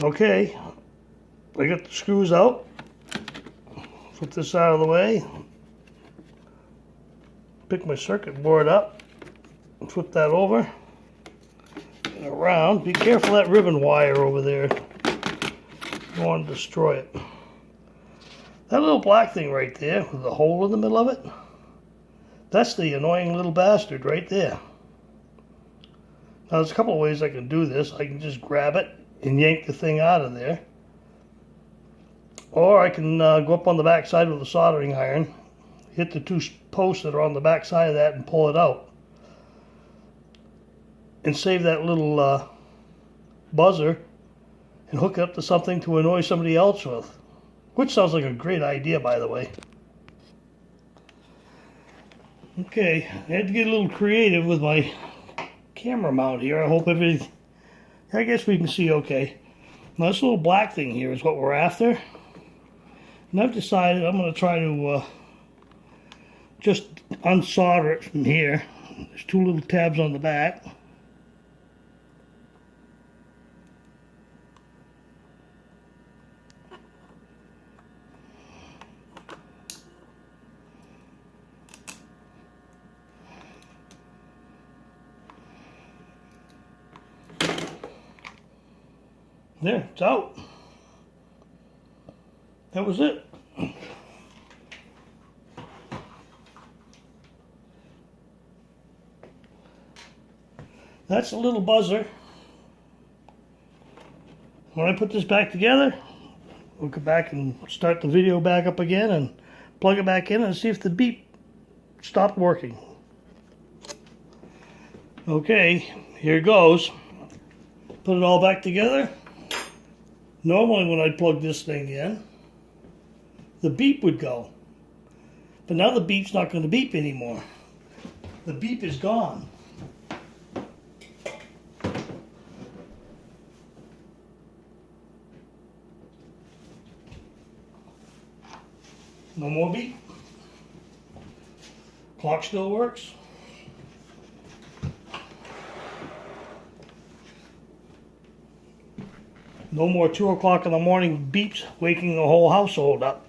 Okay, I got the screws out. Flip this out of the way. Pick my circuit board up. Flip that over. And around. Be careful of that ribbon wire over there. You don't want to destroy it. That little black thing right there with the hole in the middle of it, that's the annoying little bastard right there. Now there's a couple of ways I can do this. I can just grab it and yank the thing out of there. Or I can go up on the back side with a soldering iron, hit the two posts that are on the back side of that and pull it out. And save that little buzzer and hook it up to something to annoy somebody else with. Which sounds like a great idea, by the way. Okay, I had to get a little creative with my camera mount here. I hope everything, I guess we can see okay. Now this little black thing here is what we're after. And I've decided I'm going to try to just unsolder it from here. There's two little tabs on the back. There, it's out. That was it. That's a little buzzer. When I put this back together, we'll come back and start the video back up again and plug it back in and see if the beep stopped working. Okay, here goes. Put it all back together. Normally when I plug this thing in, the beep would go. But now the beep's not going to beep anymore. The beep is gone. No more beep. Clock still works. No more 2 o'clock in the morning beeps waking the whole household up.